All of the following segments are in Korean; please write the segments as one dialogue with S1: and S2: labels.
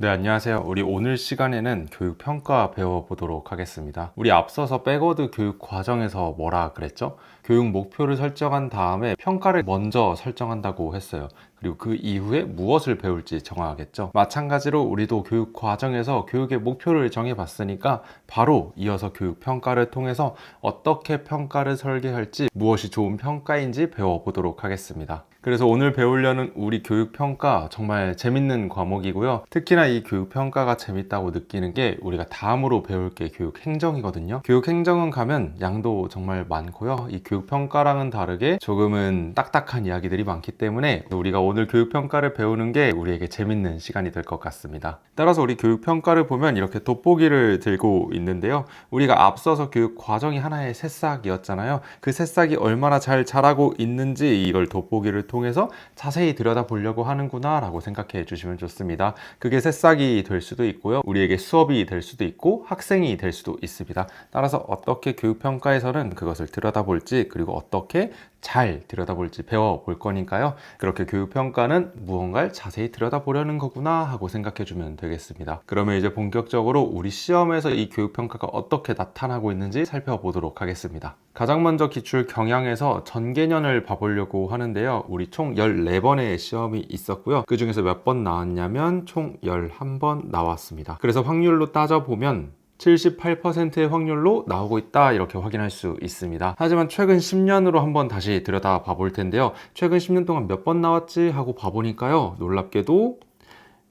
S1: 네, 안녕하세요. 우리 오늘 시간에는 교육평가 배워보도록 하겠습니다. 우리 앞서서 백워드 교육 과정에서 뭐라 그랬죠? 교육 목표를 설정한 다음에 평가를 먼저 설정한다고 했어요. 그리고 그 이후에 무엇을 배울지 정하겠죠. 마찬가지로 우리도 교육 과정에서 교육의 목표를 정해봤으니까 바로 이어서 교육 평가를 통해서 어떻게 평가를 설계할지, 무엇이 좋은 평가인지 배워보도록 하겠습니다. 그래서 오늘 배우려는 우리 교육평가 정말 재밌는 과목이고요. 특히나 이 교육평가가 재밌다고 느끼는 게 우리가 다음으로 배울 게 교육행정이거든요. 교육행정은 가면 양도 정말 많고요. 이 교육평가랑은 다르게 조금은 딱딱한 이야기들이 많기 때문에 우리가 오늘 교육평가를 배우는 게 우리에게 재밌는 시간이 될 것 같습니다. 따라서 우리 교육평가를 보면 이렇게 돋보기를 들고 있는데요. 우리가 앞서서 교육 과정이 하나의 새싹이었잖아요. 그 새싹이 얼마나 잘 자라고 있는지 이걸 돋보기를 통해서 자세히 들여다보려고 하는구나 라고 생각해 주시면 좋습니다. 그게 새싹이 될 수도 있고요. 우리에게 수업이 될 수도 있고 학생이 될 수도 있습니다. 따라서 어떻게 교육평가에서는 그것을 들여다볼지, 그리고 어떻게 잘 들여다볼지 배워볼 거니까요. 그렇게 교육평가는 무언가를 자세히 들여다보려는 거구나 하고 생각해 주면 되겠습니다. 그러면 이제 본격적으로 우리 시험에서 이 교육평가가 어떻게 나타나고 있는지 살펴보도록 하겠습니다. 가장 먼저 기출 경향에서 전개년을 봐보려고 하는데요. 우리 총 14번의 시험이 있었고요. 그 중에서 몇 번 나왔냐면 총 11번 나왔습니다. 그래서 확률로 따져보면 78%의 확률로 나오고 있다 이렇게 확인할 수 있습니다. 하지만 최근 10년으로 한번 다시 들여다 봐볼 텐데요. 최근 10년 동안 몇 번 나왔지 하고 봐보니까요. 놀랍게도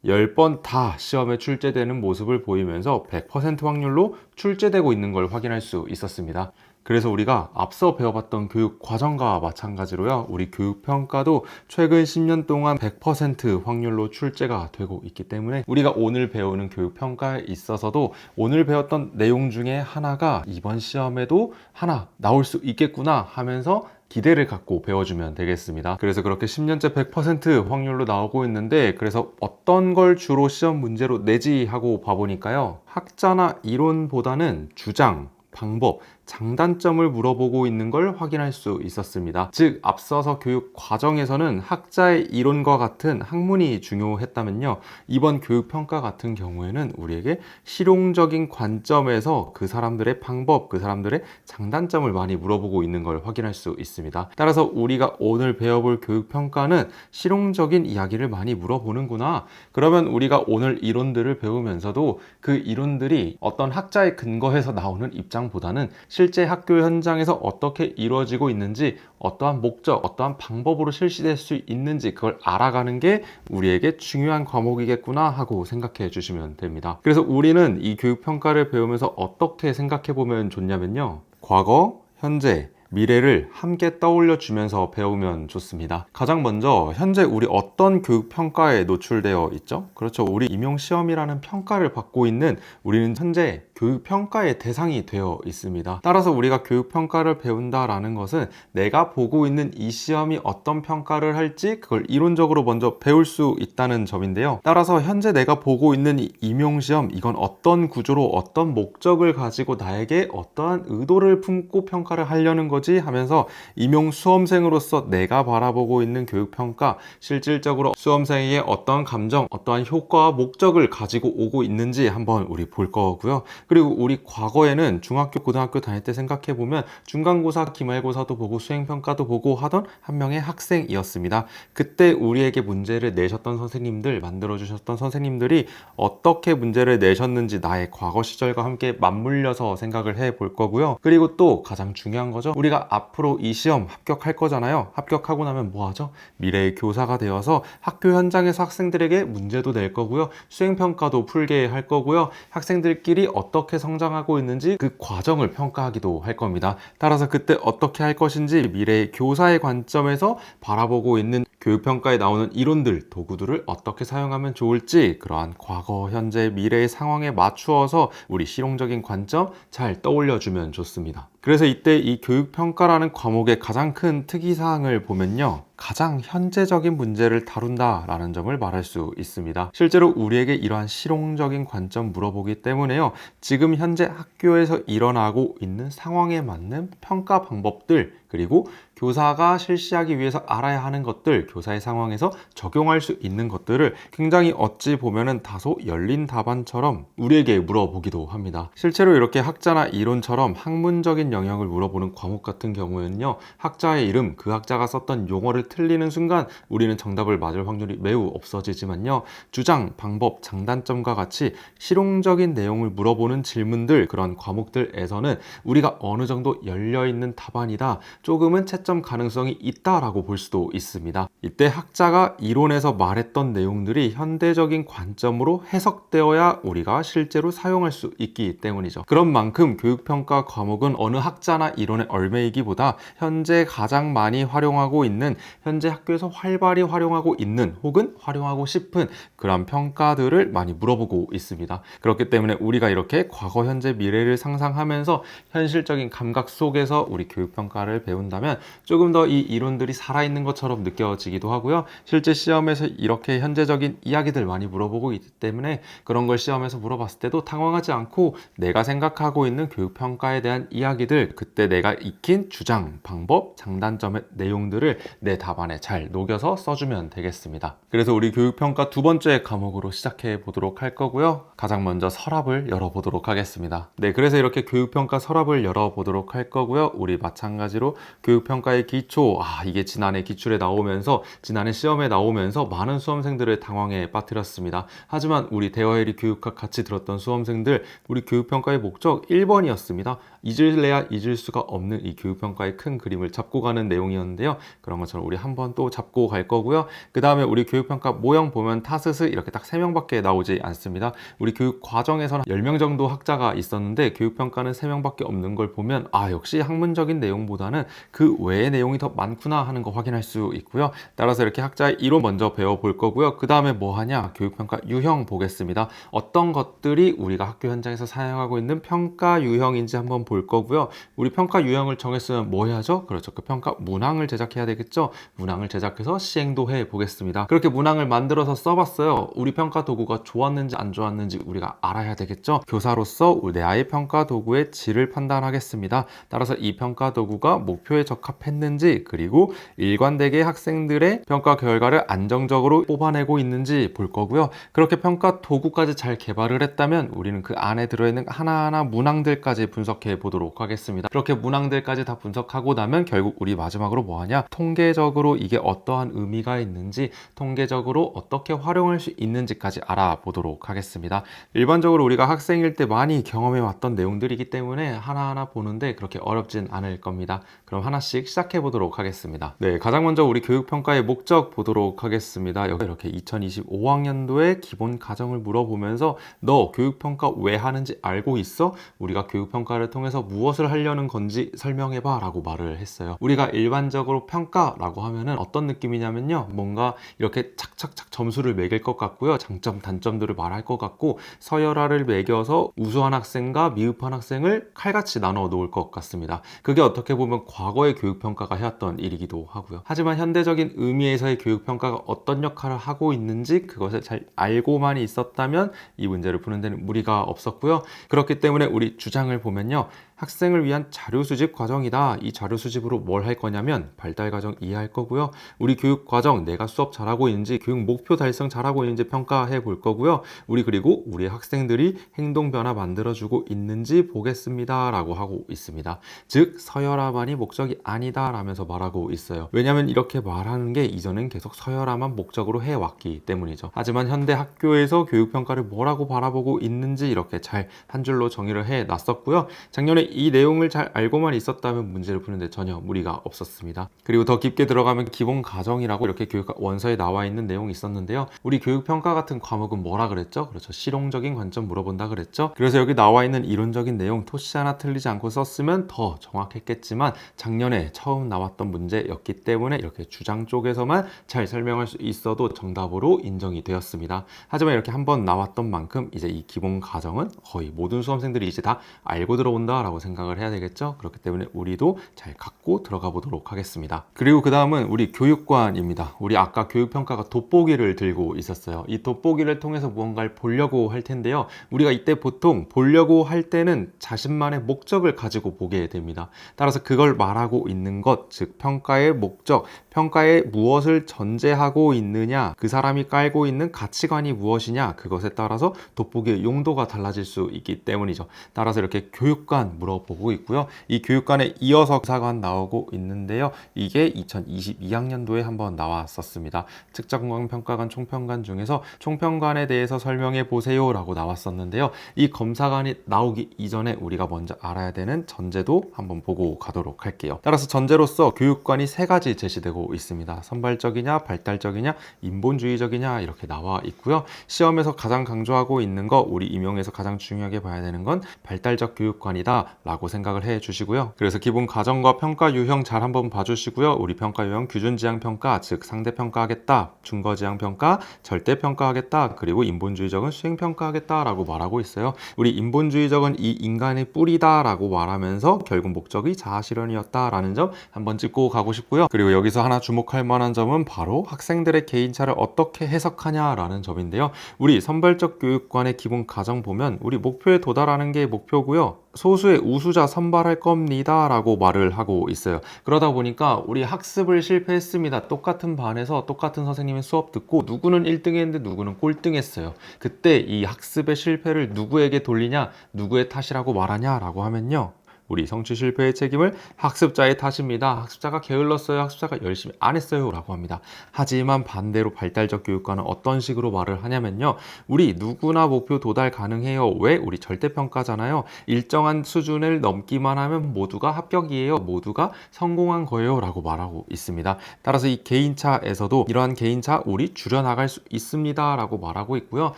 S1: 10번 다 시험에 출제되는 모습을 보이면서 100% 확률로 출제되고 있는 걸 확인할 수 있었습니다. 그래서 우리가 앞서 배워봤던 교육 과정과 마찬가지로요. 우리 교육평가도 최근 10년 동안 100% 확률로 출제가 되고 있기 때문에 우리가 오늘 배우는 교육평가에 있어서도 오늘 배웠던 내용 중에 하나가 이번 시험에도 하나 나올 수 있겠구나 하면서 기대를 갖고 배워주면 되겠습니다. 그래서 그렇게 10년째 100% 확률로 나오고 있는데, 그래서 어떤 걸 주로 시험 문제로 내지 하고 봐보니까요. 학자나 이론보다는 주장, 방법, 장단점을 물어보고 있는 걸 확인할 수 있었습니다. 즉, 앞서서 교육 과정에서는 학자의 이론과 같은 학문이 중요했다면요. 이번 교육평가 같은 경우에는 우리에게 실용적인 관점에서 그 사람들의 방법, 그 사람들의 장단점을 많이 물어보고 있는 걸 확인할 수 있습니다. 따라서 우리가 오늘 배워볼 교육평가는 실용적인 이야기를 많이 물어보는구나. 그러면 우리가 오늘 이론들을 배우면서도 그 이론들이 어떤 학자의 근거에서 나오는 입장보다는 실제 학교 현장에서 어떻게 이루어지고 있는지, 어떠한 목적, 어떠한 방법으로 실시될 수 있는지 그걸 알아가는 게 우리에게 중요한 과목이겠구나 하고 생각해 주시면 됩니다. 그래서 우리는 이 교육평가를 배우면서 어떻게 생각해 보면 좋냐면요. 과거, 현재, 미래를 함께 떠올려 주면서 배우면 좋습니다. 가장 먼저 현재 우리 어떤 교육평가에 노출되어 있죠? 그렇죠. 우리 임용시험이라는 평가를 받고 있는 우리는 현재 교육평가의 대상이 되어 있습니다. 따라서 우리가 교육평가를 배운다라는 것은 내가 보고 있는 이 시험이 어떤 평가를 할지 그걸 이론적으로 먼저 배울 수 있다는 점인데요. 따라서 현재 내가 보고 있는 이 임용시험, 이건 어떤 구조로 어떤 목적을 가지고 나에게 어떠한 의도를 품고 평가를 하려는 거지 하면서 임용 수험생으로서 내가 바라보고 있는 교육평가, 실질적으로 수험생에게 어떠한 감정, 어떠한 효과와 목적을 가지고 오고 있는지 한번 우리 볼 거고요. 그리고 우리 과거에는 중학교, 고등학교 다닐 때 생각해보면 중간고사, 기말고사도 보고 수행평가도 보고 하던 한 명의 학생이었습니다. 그때 우리에게 문제를 내셨던 선생님들, 만들어주셨던 선생님들이 어떻게 문제를 내셨는지 나의 과거 시절과 함께 맞물려서 생각을 해볼 거고요. 그리고 또 가장 중요한 거죠. 우리가 앞으로 이 시험 합격할 거잖아요. 합격하고 나면 뭐 하죠? 미래의 교사가 되어서 학교 현장에서 학생들에게 문제도 낼 거고요. 수행평가도 풀게 할 거고요. 학생들끼리 어떻게 성장하고 있는지 그 과정을 평가하기도 할 겁니다. 따라서 그때 어떻게 할 것인지 미래의 교사의 관점에서 바라보고 있는 교육평가에 나오는 이론들, 도구들을 어떻게 사용하면 좋을지 그러한 과거, 현재, 미래의 상황에 맞추어서 우리 실용적인 관점 잘 떠올려주면 좋습니다. 그래서 이때 이 교육평가라는 과목의 가장 큰 특이사항을 보면요. 가장 현재적인 문제를 다룬다라는 점을 말할 수 있습니다. 실제로 우리에게 이러한 실용적인 관점 물어보기 때문에요. 지금 현재 학교에서 일어나고 있는 상황에 맞는 평가 방법들, 그리고 교사가 실시하기 위해서 알아야 하는 것들, 교사의 상황에서 적용할 수 있는 것들을 굉장히 어찌 보면은 다소 열린 답안처럼 우리에게 물어보기도 합니다. 실제로 이렇게 학자나 이론처럼 학문적인 영역을 물어보는 과목 같은 경우에는요, 학자의 이름, 그 학자가 썼던 용어를 틀리는 순간 우리는 정답을 맞을 확률이 매우 없어지지만요, 주장, 방법, 장단점과 같이 실용적인 내용을 물어보는 질문들, 그런 과목들에서는 우리가 어느 정도 열려있는 답안이다, 조금은 채점 가능성이 있다라고 볼 수도 있습니다. 이때 학자가 이론에서 말했던 내용들이 현대적인 관점으로 해석되어야 우리가 실제로 사용할 수 있기 때문이죠. 그런 만큼 교육평가 과목은 어느 학자나 이론의 얼매이기보다 현재 가장 많이 활용하고 있는, 현재 학교에서 활발히 활용하고 있는 혹은 활용하고 싶은 그런 평가들을 많이 물어보고 있습니다. 그렇기 때문에 우리가 이렇게 과거, 현재, 미래를 상상하면서 현실적인 감각 속에서 우리 교육평가를 배운다면 조금 더 이 이론들이 살아있는 것처럼 느껴지기도 하고요. 실제 시험에서 이렇게 현재적인 이야기들 많이 물어보고 있기 때문에 그런 걸 시험에서 물어봤을 때도 당황하지 않고 내가 생각하고 있는 교육평가에 대한 이야기들, 그때 내가 익힌 주장, 방법, 장단점의 내용들을 내 답안에 잘 녹여서 써주면 되겠습니다. 그래서 우리 교육평가 두 번째 과목으로 시작해 보도록 할 거고요. 가장 먼저 서랍을 열어보도록 하겠습니다. 네, 그래서 이렇게 교육평가 서랍을 열어보도록 할 거고요. 우리 마찬가지로 교육평가의 기초, 이게 지난해 기출에 나오면서, 지난해 시험에 나오면서 많은 수험생들을 당황에 빠뜨렸습니다. 하지만 우리 대화회리 교육학 같이 들었던 수험생들, 우리 교육평가의 목적 1번이었습니다. 잊을래야 잊을 수가 없는 이 교육평가의 큰 그림을 잡고 가는 내용이었는데요. 그런 것처럼 우리 한 번 또 잡고 갈 거고요. 그 다음에 우리 교육평가 모형 보면 타스스 이렇게 딱 3명밖에 나오지 않습니다. 우리 교육 과정에서는 10명 정도 학자가 있었는데 교육평가는 3명밖에 없는 걸 보면 역시 학문적인 내용보다는 그 외의 내용이 더 많구나 하는 거 확인할 수 있고요. 따라서 이렇게 학자의 이론 먼저 배워볼 거고요. 그 다음에 뭐 하냐? 교육평가 유형 보겠습니다. 어떤 것들이 우리가 학교 현장에서 사용하고 있는 평가 유형인지 한번 볼 거고요. 우리 평가 유형을 정했으면 뭐 해야죠? 그렇죠. 그 평가 문항을 제작해야 되겠죠? 문항을 제작해서 시행도 해 보겠습니다. 그렇게 문항을 만들어서 써봤어요. 우리 평가 도구가 좋았는지 안 좋았는지 우리가 알아야 되겠죠? 교사로서 내 아이 평가 도구의 질을 판단하겠습니다. 따라서 이 평가 도구가 목표에 적합했는지, 그리고 일관되게 학생들의 평가 결과를 안정적으로 뽑아내고 있는지 볼 거고요. 그렇게 평가 도구까지 잘 개발을 했다면 우리는 그 안에 들어있는 하나하나 문항들까지 분석해 보도록 하겠습니다. 그렇게 문항들까지 다 분석하고 나면 결국 우리 마지막으로 뭐 하냐? 통계적으로 이게 어떠한 의미가 있는지, 통계적으로 어떻게 활용할 수 있는지까지 알아보도록 하겠습니다. 일반적으로 우리가 학생일 때 많이 경험해 왔던 내용들이기 때문에 하나하나 보는데 그렇게 어렵진 않을 겁니다. 그럼 하나씩 시작해 보도록 하겠습니다. 네, 가장 먼저 우리 교육평가의 목적 보도록 하겠습니다. 여기 이렇게 2025학년도에 기본 과정을 물어보면서 너 교육평가 왜 하는지 알고 있어? 우리가 교육평가를 통해서 무엇을 하려는 건지 설명해봐 라고 말을 했어요. 우리가 일반적으로 평가라고 하면은 어떤 느낌이냐면요, 뭔가 이렇게 착착착 점수를 매길 것 같고요, 장점 단점들을 말할 것 같고, 서열화를 매겨서 우수한 학생과 미흡한 학생을 칼같이 나눠 놓을 것 같습니다. 그게 어떻게 보면 과거의 교육평가가 해왔던 일이기도 하고요. 하지만 현대적인 의미에서의 교육평가가 어떤 역할을 하고 있는지 그것을 잘 알고만 있었다면 이 문제를 푸는 데는 무리가 없었고요. 그렇기 때문에 우리 주장을 보면요, 학생을 위한 자료 수집 과정이다. 이 자료 수집으로 뭘 할 거냐면 발달 과정 이해할 거고요. 우리 교육 과정, 내가 수업 잘하고 있는지, 교육 목표 달성 잘하고 있는지 평가해 볼 거고요. 그리고 우리 학생들이 행동 변화 만들어주고 있는지 보겠습니다 라고 하고 있습니다. 즉 서열화만이 목적이 아니다 라면서 말하고 있어요. 왜냐하면 이렇게 말하는 게 이전엔 계속 서열화만 목적으로 해왔기 때문이죠. 하지만 현대 학교에서 교육평가를 뭐라고 바라보고 있는지 이렇게 잘 한 줄로 정의를 해놨었고요. 작년에 이 내용을 잘 알고만 있었다면 문제를 푸는데 전혀 무리가 없었습니다. 그리고 더 깊게 들어가면 기본 과정이라고 이렇게 교육 원서에 나와 있는 내용이 있었는데요. 우리 교육평가 같은 과목은 뭐라 그랬죠? 그렇죠. 실용적인 관점 물어본다 그랬죠. 그래서 여기 나와 있는 이론적인 내용 토시 하나 틀리지 않고 썼으면 더 정확했겠지만 작년에 처음 나왔던 문제였기 때문에 이렇게 주장 쪽에서만 잘 설명할 수 있어도 정답으로 인정이 되었습니다. 하지만 이렇게 한번 나왔던 만큼 이제 이 기본 과정은 거의 모든 수험생들이 이제 다 알고 들어온다 라고 라고 생각을 해야 되겠죠. 그렇기 때문에 우리도 잘 갖고 들어가 보도록 하겠습니다. 그리고 그 다음은 우리 교육관입니다. 우리 아까 교육평가가 돋보기를 들고 있었어요. 이 돋보기를 통해서 무언가를 보려고 할 텐데요. 우리가 이때 보통 보려고 할 때는 자신만의 목적을 가지고 보게 됩니다. 따라서 그걸 말하고 있는 것, 즉 평가의 목적, 평가에 무엇을 전제하고 있느냐, 그 사람이 깔고 있는 가치관이 무엇이냐, 그것에 따라서 돋보기의 용도가 달라질 수 있기 때문이죠. 따라서 이렇게 교육관 물어보고 있고요. 이 교육관에 이어서 검사관 나오고 있는데요. 이게 2022학년도에 한번 나왔었습니다. 측정관평가관 총평관 중에서 총평관에 대해서 설명해 보세요 라고 나왔었는데요. 이 검사관이 나오기 이전에 우리가 먼저 알아야 되는 전제도 한번 보고 가도록 할게요. 따라서 전제로서 교육관이 세 가지 제시되고 있습니다. 선발적이냐, 발달적이냐, 인본주의적이냐 이렇게 나와 있고요. 시험에서 가장 강조하고 있는 거, 우리 임용에서 가장 중요하게 봐야 되는 건 발달적 교육관이다 라고 생각을 해 주시고요. 그래서 기본 과정과 평가 유형 잘 한번 봐주시고요. 우리 평가 유형 규준지향평가, 즉 상대평가하겠다, 중거지향평가, 절대평가하겠다, 그리고 인본주의적은 수행평가하겠다 라고 말하고 있어요. 우리 인본주의적은 이 인간의 뿌리다 라고 말하면서 결국 목적이 자아실현이었다 라는 점 한번 짚고 가고 싶고요. 그리고 여기서 하나 주목할 만한 점은 바로 학생들의 개인차를 어떻게 해석하냐 라는 점인데요. 우리 선발적 교육관의 기본 과정 보면 우리 목표에 도달하는 게 목표고요. 소수의 우수자 선발할 겁니다 라고 말을 하고 있어요. 그러다 보니까 우리 학습을 실패했습니다. 똑같은 반에서 똑같은 선생님의 수업 듣고 누구는 1등 했는데 누구는 꼴등 했어요. 그때 이 학습의 실패를 누구에게 돌리냐, 누구의 탓이라고 말하냐 라고 하면요, 우리 성취 실패의 책임을 학습자의 탓입니다. 학습자가 게을렀어요. 학습자가 열심히 안 했어요 라고 합니다. 하지만 반대로 발달적 교육관은 어떤 식으로 말을 하냐면요, 우리 누구나 목표 도달 가능해요. 왜? 우리 절대평가잖아요. 일정한 수준을 넘기만 하면 모두가 합격이에요. 모두가 성공한 거예요 라고 말하고 있습니다. 따라서 이 개인차에서도 이러한 개인차 우리 줄여나갈 수 있습니다 라고 말하고 있고요.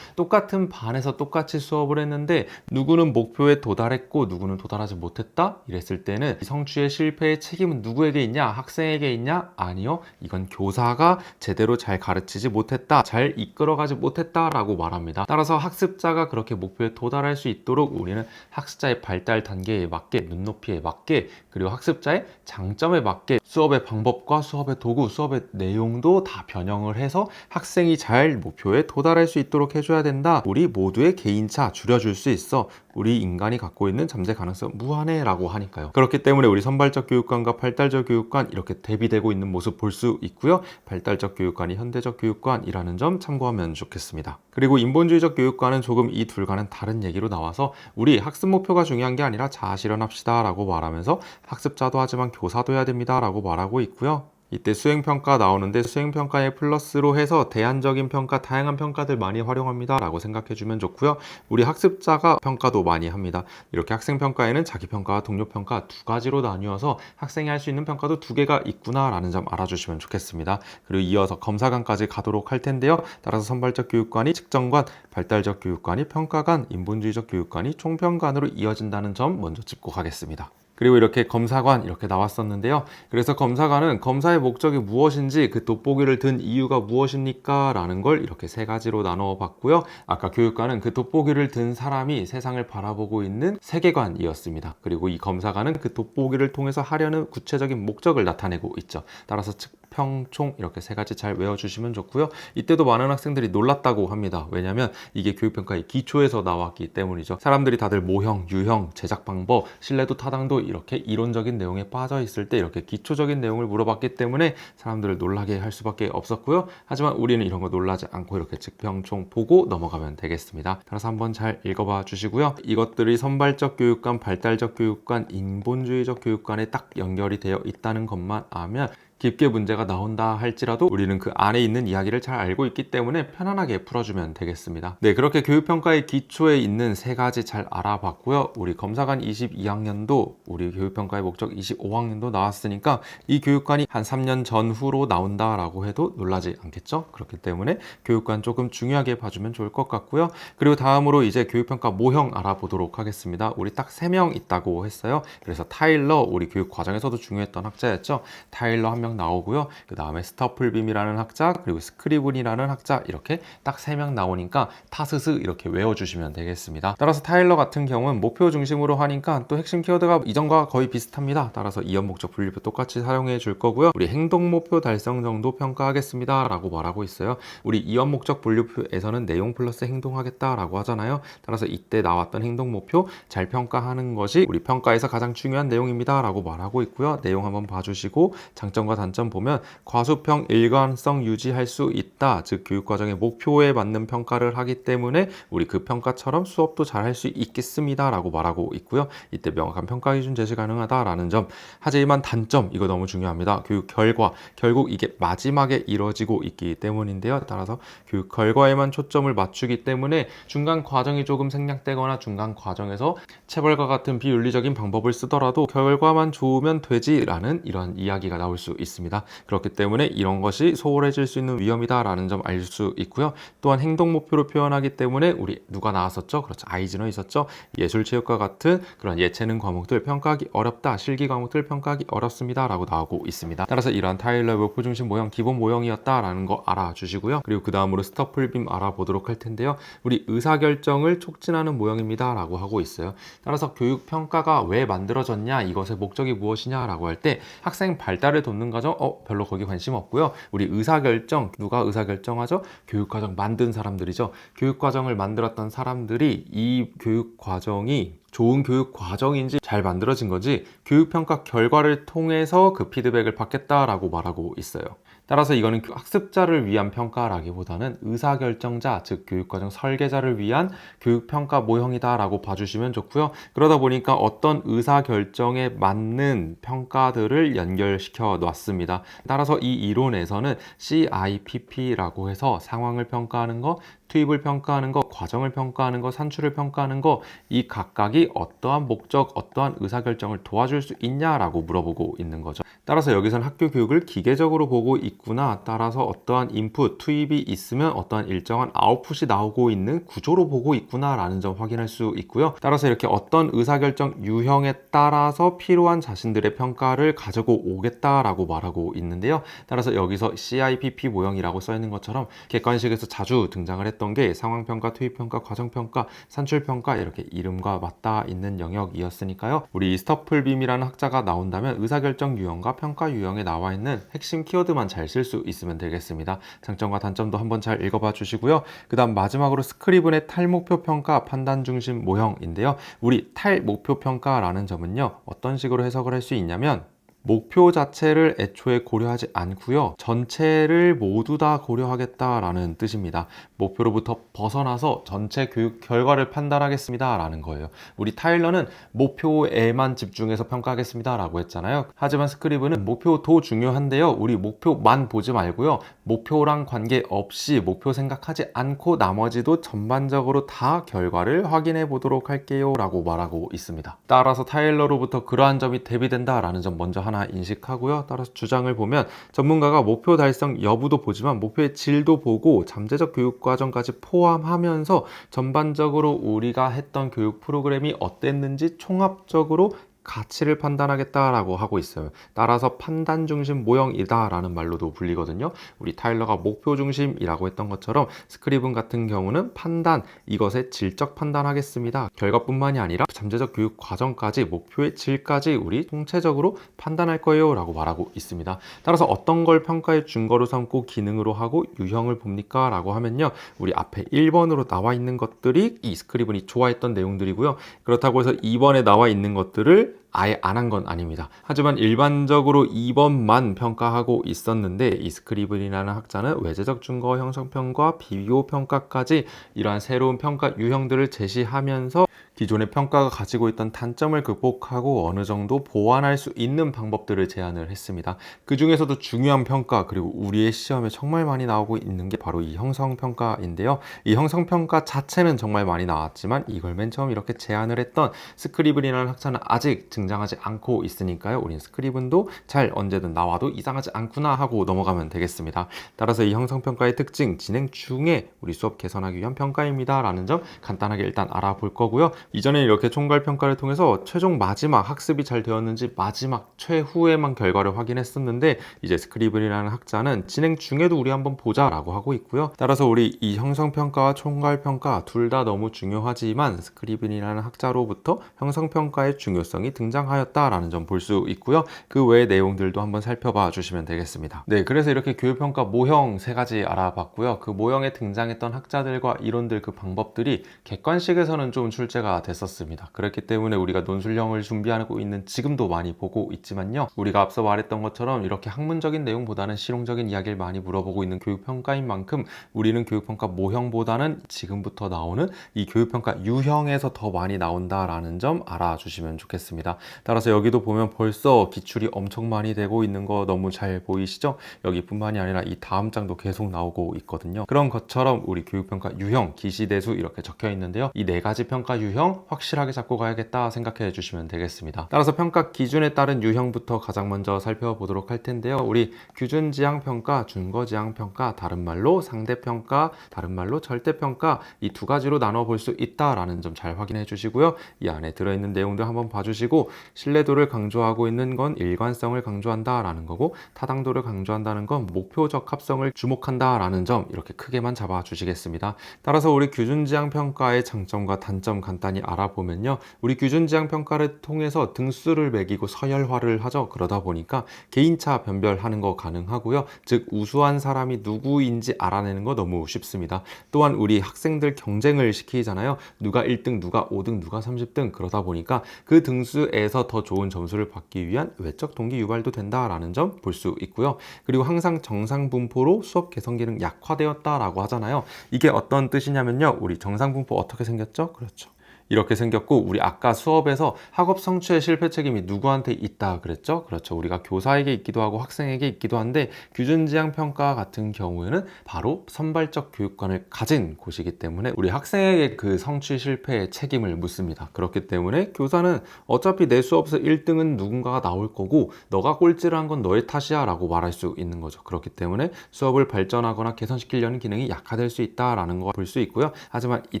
S1: 똑같은 반에서 똑같이 수업을 했는데 누구는 목표에 도달했고 누구는 도달하지 못했다 이랬을 때는 성취의 실패의 책임은 누구에게 있냐? 학생에게 있냐? 아니요, 이건 교사가 제대로 잘 가르치지 못했다, 잘 이끌어가지 못했다 라고 말합니다. 따라서 학습자가 그렇게 목표에 도달할 수 있도록 우리는 학습자의 발달 단계에 맞게, 눈높이에 맞게, 그리고 학습자의 장점에 맞게 수업의 방법과 수업의 도구, 수업의 내용도 다 변형을 해서 학생이 잘 목표에 도달할 수 있도록 해줘야 된다. 우리 모두의 개인차 줄여줄 수 있어. 우리 인간이 갖고 있는 잠재 가능성 무한해 라고 하니까요. 그렇기 때문에 우리 선발적 교육관과 발달적 교육관 이렇게 대비되고 있는 모습 볼 수 있고요. 발달적 교육관이 현대적 교육관이라는 점 참고하면 좋겠습니다. 그리고 인본주의적 교육관은 조금 이 둘과는 다른 얘기로 나와서 우리 학습 목표가 중요한 게 아니라 자아실현합시다 라고 말하면서 학습자도 하지만 교사도 해야 됩니다 라고 말하고 있고요. 이때 수행평가 나오는데 수행평가에 플러스로 해서 대안적인 평가, 다양한 평가들 많이 활용합니다 라고 생각해주면 좋고요. 우리 학습자가 평가도 많이 합니다. 이렇게 학생평가에는 자기평가와 동료평가 두 가지로 나뉘어서 학생이 할 수 있는 평가도 두 개가 있구나 라는 점 알아주시면 좋겠습니다. 그리고 이어서 검사관까지 가도록 할 텐데요. 따라서 선발적 교육관이 측정관, 발달적 교육관이 평가관, 인본주의적 교육관이 총평관으로 이어진다는 점 먼저 짚고 가겠습니다. 그리고 이렇게 검사관 이렇게 나왔었는데요. 그래서 검사관은 검사의 목적이 무엇인지, 그 돋보기를 든 이유가 무엇입니까? 라는 걸 이렇게 세 가지로 나눠 봤고요. 아까 교육관은 그 돋보기를 든 사람이 세상을 바라보고 있는 세계관이었습니다. 그리고 이 검사관은 그 돋보기를 통해서 하려는 구체적인 목적을 나타내고 있죠. 따라서 평총 이렇게 세 가지 잘 외워주시면 좋고요. 이때도 많은 학생들이 놀랐다고 합니다. 왜냐하면 이게 교육평가의 기초에서 나왔기 때문이죠. 사람들이 다들 모형, 유형, 제작 방법, 신뢰도 타당도 이렇게 이론적인 내용에 빠져 있을 때 이렇게 기초적인 내용을 물어봤기 때문에 사람들을 놀라게 할 수밖에 없었고요. 하지만 우리는 이런 거 놀라지 않고 이렇게 측평총 보고 넘어가면 되겠습니다. 따라서 한번 잘 읽어봐 주시고요. 이것들이 선발적 교육관, 발달적 교육관, 인본주의적 교육관에 딱 연결이 되어 있다는 것만 알면 깊게 문제가 나온다 할지라도 우리는 그 안에 있는 이야기를 잘 알고 있기 때문에 편안하게 풀어주면 되겠습니다. 네, 그렇게 교육평가의 기초에 있는 세 가지 잘 알아봤고요. 우리 검사관 22학년도, 우리 교육평가의 목적 25학년도 나왔으니까 이 교육관이 한 3년 전후로 나온다라고 해도 놀라지 않겠죠? 그렇기 때문에 교육관 조금 중요하게 봐주면 좋을 것 같고요. 그리고 다음으로 이제 교육평가 모형 알아보도록 하겠습니다. 우리 딱 3명 있다고 했어요. 그래서 타일러, 우리 교육 과정에서도 중요했던 학자였죠. 타일러 한 명 3명 나오고요. 그 다음에 스터플빔이라는 학자, 그리고 스크리븐이라는 학자, 이렇게 딱 3명 나오니까 타스스 이렇게 외워주시면 되겠습니다. 따라서 타일러 같은 경우는 목표 중심으로 하니까 또 핵심 키워드가 이전과 거의 비슷합니다. 따라서 이연 목적 분류표 똑같이 사용해 줄 거고요. 우리 행동 목표 달성 정도 평가하겠습니다 라고 말하고 있어요. 우리 이연 목적 분류표에서는 내용 플러스 행동하겠다 라고 하잖아요. 따라서 이때 나왔던 행동 목표 잘 평가하는 것이 우리 평가에서 가장 중요한 내용입니다 라고 말하고 있고요. 내용 한번 봐주시고 장점과 단점 보면 과수평 일관성 유지할 수 있다. 즉 교육과정의 목표에 맞는 평가를 하기 때문에 우리 그 평가처럼 수업도 잘 할 수 있겠습니다 라고 말하고 있고요. 이때 명확한 평가 기준 제시 가능하다라는 점. 하지만 단점, 이거 너무 중요합니다. 교육 결과, 결국 이게 마지막에 이루어지고 있기 때문인데요. 따라서 교육 결과에만 초점을 맞추기 때문에 중간 과정이 조금 생략되거나 중간 과정에서 체벌과 같은 비윤리적인 방법을 쓰더라도 결과만 좋으면 되지라는 이런 이야기가 나올 수 있습니다. 그렇기 때문에 이런 것이 소홀해질 수 있는 위험이다라는 점 알 수 있고요. 또한 행동 목표로 표현하기 때문에 우리 누가 나왔었죠? 그렇죠. 아이즈너 있었죠. 예술체육과 같은 그런 예체능 과목들 평가하기 어렵다. 실기 과목들 평가하기 어렵습니다 라고 나오고 있습니다. 따라서 이러한 타일러의 목표 중심 모형 기본 모형이었다라는 거 알아주시고요. 그리고 그 다음으로 스터플빔 알아보도록 할 텐데요. 우리 의사결정을 촉진하는 모형입니다 라고 하고 있어요. 따라서 교육평가가 왜 만들어졌냐, 이것의 목적이 무엇이냐 라고 할 때 학생 발달을 돕는 과정 별로 거기 관심 없고요. 우리 의사결정, 누가 의사결정하죠? 교육과정 만든 사람들이죠. 교육과정을 만들었던 사람들이 이 교육과정이 좋은 교육 과정인지 잘 만들어진 건지 교육평가 결과를 통해서 그 피드백을 받겠다라고 말하고 있어요. 따라서 이거는 학습자를 위한 평가라기보다는 의사결정자, 즉 교육과정 설계자를 위한 교육평가 모형이다 라고 봐주시면 좋고요. 그러다 보니까 어떤 의사결정에 맞는 평가들을 연결시켜 놨습니다. 따라서 이 이론에서는 CIPP라고 해서 상황을 평가하는 거, 투입을 평가하는 거, 과정을 평가하는 거, 산출을 평가하는 거, 이 각각이 어떠한 목적, 어떠한 의사결정을 도와줄 수 있냐라고 물어보고 있는 거죠. 따라서 여기서는 학교 교육을 기계적으로 보고 있구나. 따라서 어떠한 인풋, 투입이 있으면 어떠한 일정한 아웃풋이 나오고 있는 구조로 보고 있구나 라는 점 확인할 수 있고요. 따라서 이렇게 어떤 의사결정 유형에 따라서 필요한 자신들의 평가를 가지고 오겠다라고 말하고 있는데요. 따라서 여기서 CIPP 모형이라고 써 있는 것처럼 객관식에서 자주 등장을 했던 게 상황평가, 투입평가, 과정평가, 산출평가 이렇게 이름과 맞닿아 있는 영역이었으니까요. 우리 스터플빔이라는 학자가 나온다면 의사결정 유형과 평가 유형에 나와 있는 핵심 키워드만 잘 쓸 수 있으면 되겠습니다. 장점과 단점도 한번 잘 읽어봐 주시고요. 그 다음 마지막으로 스크리븐의 탈목표 평가 판단 중심 모형인데요. 우리 탈목표 평가라는 점은요, 어떤 식으로 해석을 할 수 있냐면 목표 자체를 애초에 고려하지 않고요. 전체를 모두 다 고려하겠다라는 뜻입니다. 목표로부터 벗어나서 전체 교육 결과를 판단하겠습니다 라는 거예요. 우리 타일러는 목표에만 집중해서 평가하겠습니다 라고 했잖아요. 하지만 스크리븐은 목표도 중요한데요. 우리 목표만 보지 말고요. 목표랑 관계없이 목표 생각하지 않고 나머지도 전반적으로 다 결과를 확인해 보도록 할게요 라고 말하고 있습니다. 따라서 타일러로부터 그러한 점이 대비된다 라는 점 먼저 하나 인식하고요. 따라서 주장을 보면 전문가가 목표 달성 여부도 보지만 목표의 질도 보고 잠재적 교육 과정까지 포함하면서 전반적으로 우리가 했던 교육 프로그램이 어땠는지 총합적으로 가치를 판단하겠다라고 하고 있어요. 따라서 판단 중심 모형이다라는 말로도 불리거든요. 우리 타일러가 목표 중심이라고 했던 것처럼 스크리븐 같은 경우는 판단, 이것의 질적 판단하겠습니다. 결과뿐만이 아니라 잠재적 교육 과정까지 목표의 질까지 우리 통체적으로 판단할 거예요 라고 말하고 있습니다. 따라서 어떤 걸 평가의 증거로 삼고 기능으로 하고 유형을 봅니까? 라고 하면요. 우리 앞에 1번으로 나와 있는 것들이 이 스크리븐이 좋아했던 내용들이고요. 그렇다고 해서 2번에 나와 있는 것들을 아예 안 한 건 아닙니다. 하지만 일반적으로 2번만 평가하고 있었는데 이 스크리븐이라는 학자는 외재적 증거 형성평가, 비교 평가까지 이러한 새로운 평가 유형들을 제시하면서 기존의 평가가 가지고 있던 단점을 극복하고 어느 정도 보완할 수 있는 방법들을 제안을 했습니다. 그 중에서도 중요한 평가, 그리고 우리의 시험에 정말 많이 나오고 있는 게 바로 이 형성평가인데요. 이 형성평가 자체는 정말 많이 나왔지만 이걸 맨 처음 이렇게 제안을 했던 스크리븐이라는 학자는 아직 등장하지 않고 있으니까요. 우린 스크리븐도 잘 언제든 나와도 이상하지 않구나 하고 넘어가면 되겠습니다. 따라서 이 형성평가의 특징, 진행 중에 우리 수업 개선하기 위한 평가입니다 라는 점 간단하게 일단 알아볼 거고요. 이전에 이렇게 총괄평가를 통해서 최종 마지막 학습이 잘 되었는지 마지막 최후에만 결과를 확인했었는데, 이제 스크리븐이라는 학자는 진행 중에도 우리 한번 보자 라고 하고 있고요. 따라서 우리 이 형성평가와 총괄평가 둘 다 너무 중요하지만 스크리븐이라는 학자로부터 형성평가의 중요성이 등장하였다라는 점 볼 수 있고요. 그 외의 내용들도 한번 살펴봐 주시면 되겠습니다. 네, 그래서 이렇게 교육평가 모형 세 가지 알아봤고요. 그 모형에 등장했던 학자들과 이론들, 그 방법들이 객관식에서는 좀 출제가 됐었습니다. 그렇기 때문에 우리가 논술형을 준비하고 있는 지금도 많이 보고 있지만요, 우리가 앞서 말했던 것처럼 이렇게 학문적인 내용보다는 실용적인 이야기를 많이 물어보고 있는 교육평가인 만큼 우리는 교육평가 모형보다는 지금부터 나오는 이 교육평가 유형에서 더 많이 나온다라는 점 알아주시면 좋겠습니다. 따라서 여기도 보면 벌써 기출이 엄청 많이 되고 있는 거 너무 잘 보이시죠? 여기뿐만이 아니라 이 다음 장도 계속 나오고 있거든요. 그런 것처럼 우리 교육평가 유형, 기시대수 이렇게 적혀 있는데요. 이 네 가지 평가 유형 확실하게 잡고 가야겠다 생각해 주시면 되겠습니다. 따라서 평가 기준에 따른 유형부터 가장 먼저 살펴보도록 할 텐데요. 우리 규준지향평가, 준거지향평가, 다른 말로 상대평가, 다른 말로 절대평가, 이 두 가지로 나눠볼 수 있다라는 점 잘 확인해 주시고요. 이 안에 들어있는 내용들 한번 봐주시고, 신뢰도를 강조하고 있는 건 일관성을 강조한다라는 거고, 타당도를 강조한다는 건 목표적 합성을 주목한다라는 점 이렇게 크게만 잡아 주시겠습니다. 따라서 우리 규준지향평가의 장점과 단점 간단히 알아보면요, 우리 규준지향평가를 통해서 등수를 매기고 서열화를 하죠. 그러다 보니까 개인차 변별하는 거 가능하고요. 즉 우수한 사람이 누구인지 알아내는 거 너무 쉽습니다. 또한 우리 학생들 경쟁을 시키잖아요. 누가 1등, 누가 5등, 누가 30등. 그러다 보니까 그 등수에서 더 좋은 점수를 받기 위한 외적 동기 유발도 된다라는 점 볼 수 있고요. 그리고 항상 정상분포로 수업 개선 기능 약화되었다라고 하잖아요. 이게 어떤 뜻이냐면요, 우리 정상분포 어떻게 생겼죠? 그렇죠. 이렇게 생겼고, 우리 아까 수업에서 학업 성취의 실패 책임이 누구한테 있다 그랬죠? 그렇죠. 우리가 교사에게 있기도 하고 학생에게 있기도 한데, 규준지향평가 같은 경우에는 바로 선발적 교육관을 가진 곳이기 때문에 우리 학생에게 그 성취 실패의 책임을 묻습니다. 그렇기 때문에 교사는 어차피 내 수업에서 1등은 누군가가 나올 거고 너가 꼴찌를 한 건 너의 탓이야 라고 말할 수 있는 거죠. 그렇기 때문에 수업을 발전하거나 개선시키려는 기능이 약화될 수 있다라는 걸 볼 수 있고요. 하지만 이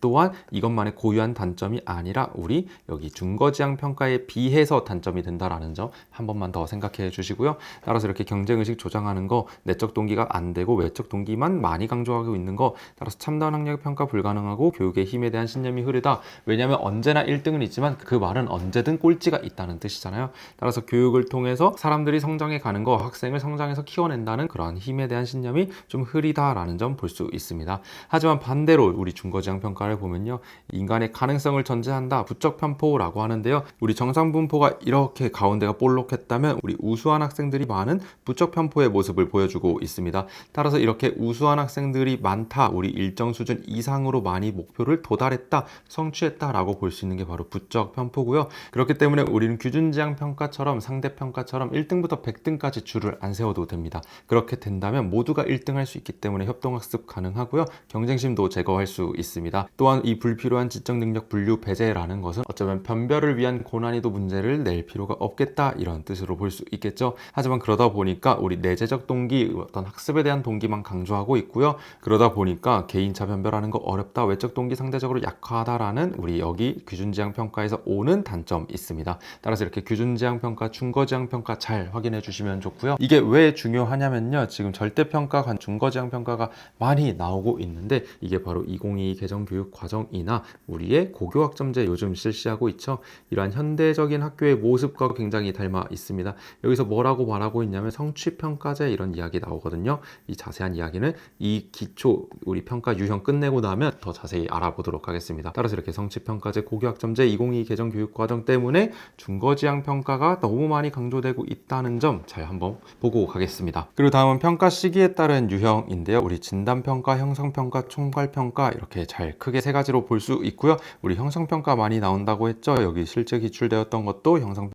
S1: 또한 이것만의 고유한 단점이 아니라 우리 여기 준거지향 평가에 비해서 단점이 된다라는 점 한 번만 더 생각해 주시고요. 따라서 이렇게 경쟁의식 조장하는 거, 내적 동기가 안 되고 외적 동기만 많이 강조하고 있는 거, 따라서 참다운 학력 평가 불가능하고 교육의 힘에 대한 신념이 흐르다. 왜냐하면 언제나 1등은 있지만 그 말은 언제든 꼴찌가 있다는 뜻이잖아요. 따라서 교육을 통해서 사람들이 성장해 가는 거, 학생을 성장해서 키워낸다는 그러한 힘에 대한 신념이 좀 흐리다라는 점 볼 수 있습니다. 하지만 반대로 우리 준거지향 평가를 보면요, 인간의 가능성을 전제한다, 부적 편포라고 하는데요. 우리 정상분포가 이렇게 가운데가 볼록했다면 우리 우수한 학생들이 많은 부적 편포의 모습을 보여주고 있습니다. 따라서 이렇게 우수한 학생들이 많다, 우리 일정 수준 이상으로 많이 목표를 도달했다, 성취했다라고 볼 수 있는 게 바로 부적 편포고요. 그렇기 때문에 우리는 규준지향 평가처럼 상대평가처럼 1등부터 100등까지 줄을 안 세워도 됩니다. 그렇게 된다면 모두가 1등 할 수 있기 때문에 협동학습 가능하고요. 경쟁심도 제거할 수 있습니다. 또한 이 불필요한 지적 능력 분류 배제라는 것은 어쩌면 변별을 위한 고난이도 문제를 낼 필요가 없겠다, 이런 뜻으로 볼 수 있겠죠. 하지만 그러다 보니까 우리 내재적 동기, 어떤 학습에 대한 동기만 강조하고 있고요. 그러다 보니까 개인차 변별하는 거 어렵다, 외적 동기 상대적으로 약하다라는 우리 여기 규준지향 평가에서 오는 단점이 있습니다. 따라서 이렇게 규준지향 평가, 준거지향 평가 잘 확인해 주시면 좋고요. 이게 왜 중요하냐면요, 지금 절대평가, 준거지향 평가가 많이 나오고 있는데 이게 바로 2022 개정교육 과정이나 우리의 고교학점제 요즘 실시하고 있죠. 이러한 현대적인 학교의 모습과 굉장히 닮아 있습니다. 여기서 뭐라고 말하고 있냐면 성취평가제 이런 이야기 나오거든요. 이 자세한 이야기는 이 기초 우리 평가 유형 끝내고 나면 더 자세히 알아보도록 하겠습니다. 따라서 이렇게 성취평가제, 고교학점제 2022 개정교육 과정 때문에 준거지향 평가가 너무 많이 강조되고 있다는 점 잘 한번 보고 가겠습니다. 그리고 다음은 평가 시기에 따른 유형인데요. 우리 진단평가, 형성평가, 총괄평가 이렇게 잘 크게 세 가지로 볼 수 있고요. 우리 형성평가 많이 나온다고 했죠. 여기 실제 기출되었던 것도 형성평가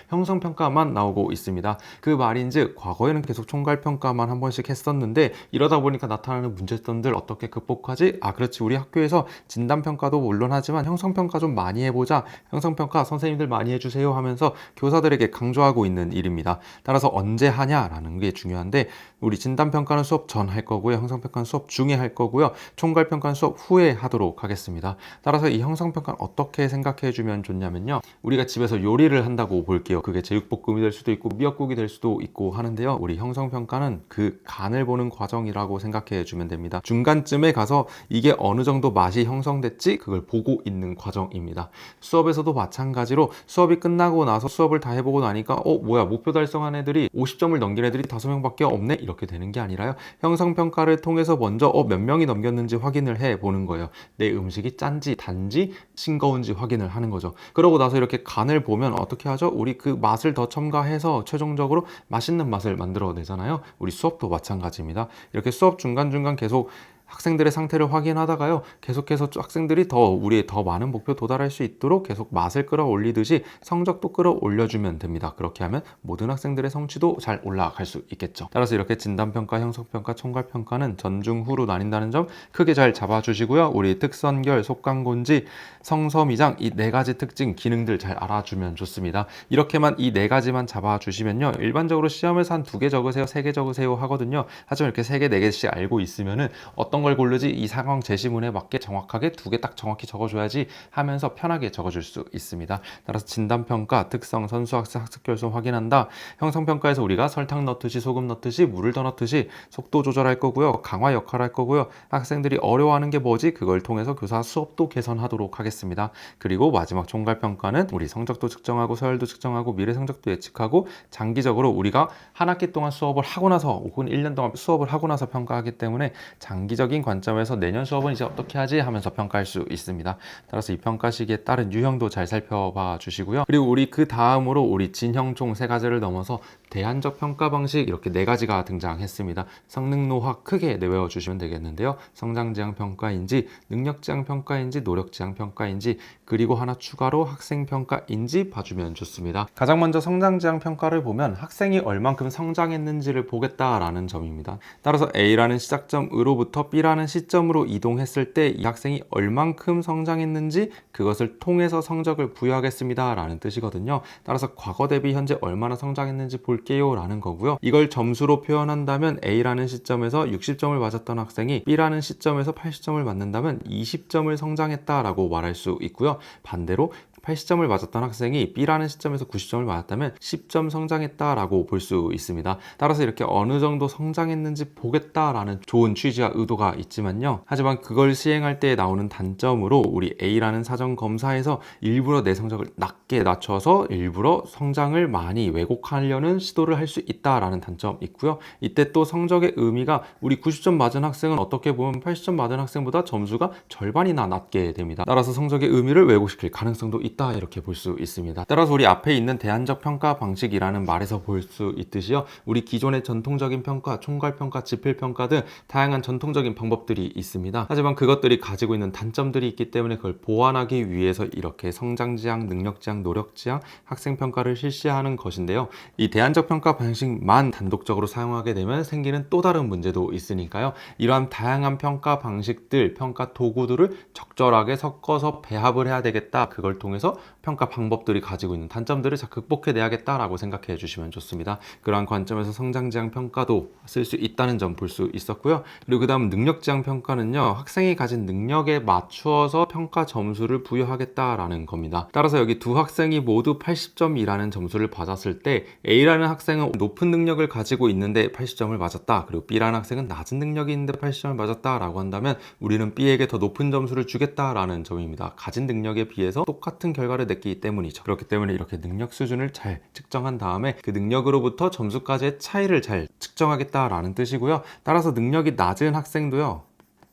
S1: 형성평가만 나오고 있습니다. 그 말인즉 과거에는 계속 총괄평가만 한 번씩 했었는데 이러다 보니까 나타나는 문제점들 어떻게 극복하지? 그렇지, 우리 학교에서 진단평가도 물론 하지만 형성평가 좀 많이 해보자, 형성평가 선생님들 많이 해주세요 하면서 교사들에게 강조하고 있는 일입니다. 따라서 언제 하냐라는 게 중요한데, 우리 진단평가는 수업 전 할 거고요, 형성평가는 수업 중에 할 거고요, 총괄평가는 수업 후에 하도록 하겠습니다. 따라서 이 형성평가는 어떻게 생각해 주면 좋냐면요, 우리가 집에서 요리를 한다고 볼게요. 그게 제육볶음이 될 수도 있고 미역국이 될 수도 있고 하는데요, 우리 형성평가는 그 간을 보는 과정이라고 생각해 주면 됩니다. 중간쯤에 가서 이게 어느 정도 맛이 형성됐지 그걸 보고 있는 과정입니다. 수업에서도 마찬가지로 수업이 끝나고 나서 수업을 다 해보고 나니까 뭐야, 목표 달성한 애들이 50점을 넘긴 애들이 5명밖에 없네, 이렇게 되는 게 아니라요, 형성평가를 통해서 먼저 몇 명이 넘겼는지 확인을 해 보는 거예요. 내 음식이 짠지 단지 싱거운지 확인을 하는 거죠. 그러고 나서 이렇게 간을 보면 어떻게 하죠? 우리 그 맛을 더 첨가해서 최종적으로 맛있는 맛을 만들어내잖아요. 우리 수업도 마찬가지입니다. 이렇게 수업 중간중간 계속 학생들의 상태를 확인하다가요, 계속해서 학생들이 우리의 더 많은 목표 도달할 수 있도록 계속 맛을 끌어올리듯이 성적도 끌어올려주면 됩니다. 그렇게 하면 모든 학생들의 성취도 잘 올라갈 수 있겠죠. 따라서 이렇게 진단평가, 형성평가, 총괄평가는 전중후로 나뉜다는 점 크게 잘 잡아주시고요, 우리 특선결, 속강곤지, 성서미장 이 4가지 특징, 기능들 잘 알아주면 좋습니다. 이렇게만 이 4가지만 잡아주시면요, 일반적으로 시험에서 한 2개 적으세요, 3개 적으세요 하거든요. 하지만 이렇게 3개, 4개씩 알고 있으면은 어떤 걸 고르지, 이 상황 제시문에 맞게 정확하게 2개 딱 정확히 적어줘야지 하면서 편하게 적어줄 수 있습니다. 따라서 진단평가, 특성, 선수학생 학습 결손 확인한다. 형성평가에서 우리가 설탕 넣듯이 소금 넣듯이 물을 더 넣듯이 속도 조절할 거고요, 강화 역할 할 거고요, 학생들이 어려워하는 게 뭐지, 그걸 통해서 교사 수업도 개선하도록 하겠습니다. 그리고 마지막 총괄평가는 우리 성적도 측정하고 서열도 측정하고 미래 성적도 예측하고, 장기적으로 우리가 한 학기 동안 수업을 하고 나서 혹은 1년 동안 수업을 하고 나서 평가하기 때문에 장기적인 관점에서 내년 수업은 이제 어떻게 하지 하면서 평가할 수 있습니다. 따라서 이 평가 시기에 따른 유형도 잘 살펴봐 주시고요. 그리고 우리 그 다음으로 우리 진형 총 3가지를 넘어서 대안적 평가 방식, 이렇게 4가지가 등장했습니다. 성능노화 크게 내외워 주시면 되겠는데요, 성장지향 평가인지 능력지향 평가인지 노력지향 평가인지, 그리고 하나 추가로 학생 평가인지 봐주면 좋습니다. 가장 먼저 성장지향 평가를 보면 학생이 얼만큼 성장했는지를 보겠다라는 점입니다. 따라서 A라는 시작점으로부터 B라는 시점으로 이동했을 때 이 학생이 얼만큼 성장했는지 그것을 통해서 성적을 부여하겠습니다 라는 뜻이거든요. 따라서 과거 대비 현재 얼마나 성장했는지 볼게요 라는 거고요. 이걸 점수로 표현한다면 A라는 시점에서 60점을 맞았던 학생이 B라는 시점에서 80점을 맞는다면 20점을 성장했다라고 말할 수 있고요. 반대로 80점을 맞았던 학생이 B라는 시점에서 90점을 맞았다면 10점 성장했다라고 볼 수 있습니다. 따라서 이렇게 어느 정도 성장했는지 보겠다라는 좋은 취지와 의도가 있지만요, 하지만 그걸 시행할 때 나오는 단점으로 우리 A라는 사전 검사에서 일부러 내 성적을 낮게 낮춰서 일부러 성장을 많이 왜곡하려는 시도를 할 수 있다라는 단점이 있고요. 이때 또 성적의 의미가 우리 90점 맞은 학생은 어떻게 보면 80점 맞은 학생보다 점수가 절반이나 낮게 됩니다. 따라서 성적의 의미를 왜곡시킬 가능성도 있다, 이렇게 볼 수 있습니다. 따라서 우리 앞에 있는 대안적 평가 방식이라는 말에서 볼 수 있듯이요, 우리 기존의 전통적인 평가, 총괄평가, 지필평가 등 다양한 전통적인 방법들이 있습니다. 하지만 그것들이 가지고 있는 단점들이 있기 때문에 그걸 보완하기 위해서 이렇게 성장지향, 능력지향, 노력지향, 학생평가를 실시하는 것인데요, 이 대안적 평가 방식만 단독적으로 사용하게 되면 생기는 또 다른 문제도 있으니까요, 이러한 다양한 평가 방식들, 평가 도구들을 적절하게 섞어서 배합을 해야 되겠다, 그걸 통해서 평가 방법들이 가지고 있는 단점들을 잘 극복해내야겠다라고 생각해 주시면 좋습니다. 그러한 관점에서 성장지향 평가도 쓸 수 있다는 점 볼 수 있었고요. 그리고 그 다음 능력지향 평가는요, 학생이 가진 능력에 맞추어서 평가 점수를 부여하겠다라는 겁니다. 따라서 여기 두 학생이 모두 80점이라는 점수를 받았을 때 A라는 학생은 높은 능력을 가지고 있는데 80점을 맞았다, 그리고 B라는 학생은 낮은 능력이 있는데 80점을 맞았다라고 한다면 우리는 B에게 더 높은 점수를 주겠다라는 점입니다. 가진 능력에 비해서 똑같은 결과를 냈기 때문이죠. 그렇기 때문에 이렇게 능력 수준을 잘 측정한 다음에 그 능력으로부터 점수까지의 차이를 잘 측정하겠다라는 뜻이고요. 따라서 능력이 낮은 학생도요,